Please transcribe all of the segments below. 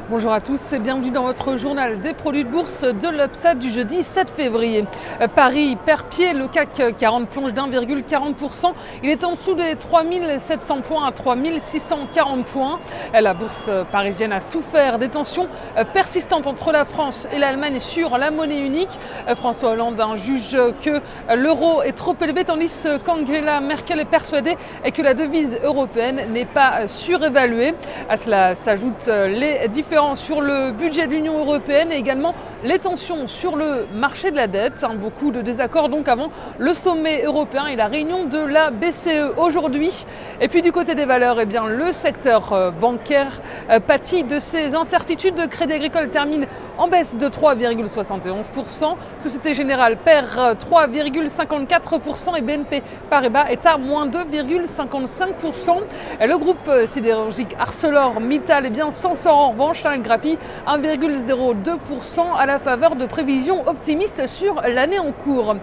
Bonjour à tous et bienvenue dans votre journal des produits de bourse de l'Upsat du jeudi 7 février. Paris perd pied, le CAC 40 plonge d'1,40%. Il est en dessous des 3700 points à 3640 points. La bourse parisienne a souffert des tensions persistantes entre la France et l'Allemagne sur la monnaie unique. François Hollande juge que l'euro est trop élevé tandis qu'Angela Merkel est persuadée que la devise européenne n'est pas surévaluée. À cela s'ajoutent les différences sur le budget de l'Union européenne et également les tensions sur le marché de la dette. Beaucoup de désaccords donc avant le sommet européen et la réunion de la BCE aujourd'hui. Et puis du côté des valeurs, le secteur bancaire pâtit de ces incertitudes. Crédit Agricole termine en baisse de 3,71%. Société Générale perd 3,54% et BNP Paribas est à moins 2,55%. Le groupe sidérurgique ArcelorMittal s'en sort en revanche. Il grappille 1,02% à la faveur de prévisions optimistes sur l'année en cours.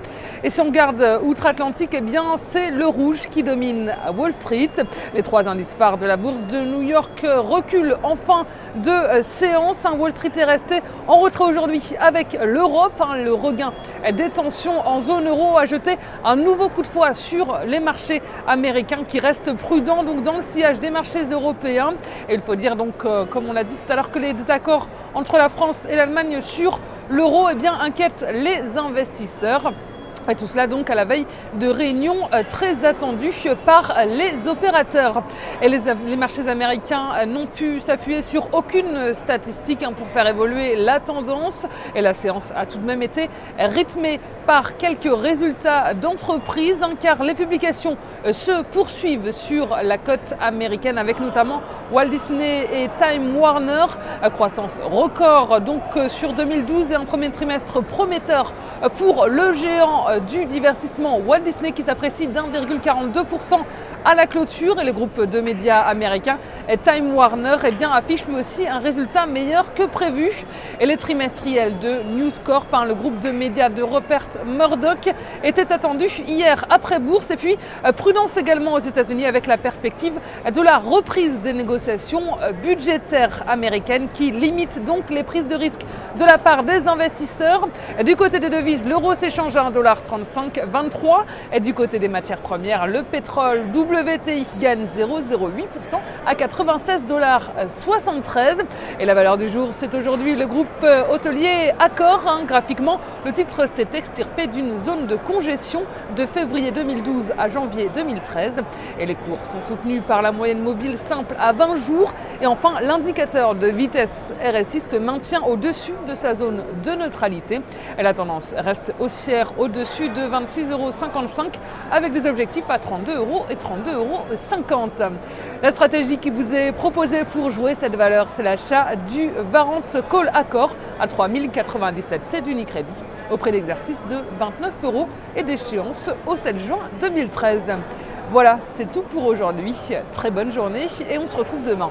Et si on regarde outre-Atlantique, c'est le rouge qui domine à Wall Street. Les trois indices phares de la bourse de New York reculent en fin de séance. Wall Street est resté en retrait aujourd'hui avec l'Europe. Le regain des tensions en zone euro a jeté un nouveau coup de fouet sur les marchés américains qui restent prudents donc dans le sillage des marchés européens. Et il faut dire donc, comme on l'a dit tout à l'heure, que les désaccords entre la France et l'Allemagne sur l'euro inquiètent les investisseurs. Et tout cela donc à la veille de réunions très attendues par les opérateurs. Et les marchés américains n'ont pu s'appuyer sur aucune statistique pour faire évoluer la tendance. Et la séance a tout de même été rythmée par quelques résultats d'entreprise car les publications se poursuivent sur la cote américaine avec notamment Walt Disney et Time Warner. Croissance record donc sur 2012 et un premier trimestre prometteur pour le géant du divertissement Walt Disney qui s'apprécie d'1,42% à la clôture. Et le groupe de médias américain Time Warner affiche lui aussi un résultat meilleur que prévu. Et les trimestriels de News Corp, le groupe de médias de Rupert Murdoch, étaient attendus hier après bourse. Et puis prudence également aux États-Unis avec la perspective de la reprise des négociations budgétaires américaines qui limitent donc les prises de risque de la part des investisseurs. Du côté des devises, l'euro s'échange à 1,3523 $. Et du côté des matières premières, le pétrole WTI gagne 0,08% à 96,73 $. Et la valeur du jour, c'est aujourd'hui le groupe hôtelier Accor. Graphiquement, le titre s'est extirpé d'une zone de congestion de février 2012 à janvier 2013. Et les cours sont soutenus par la moyenne mobile simple à 20 jours. Et enfin, l'indicateur de vitesse RSI se maintient au-dessus de sa zone de neutralité. Et la tendance reste haussière au-dessus de 26,55 € avec des objectifs à 32 € et 32,50 €. La stratégie qui vous est proposée pour jouer cette valeur, c'est l'achat du Warrant Call Accor à 3097 T d'Unicredit au prix d'exercice de 29 € et d'échéance au 7 juin 2013. Voilà, c'est tout pour aujourd'hui. Très bonne journée et on se retrouve demain.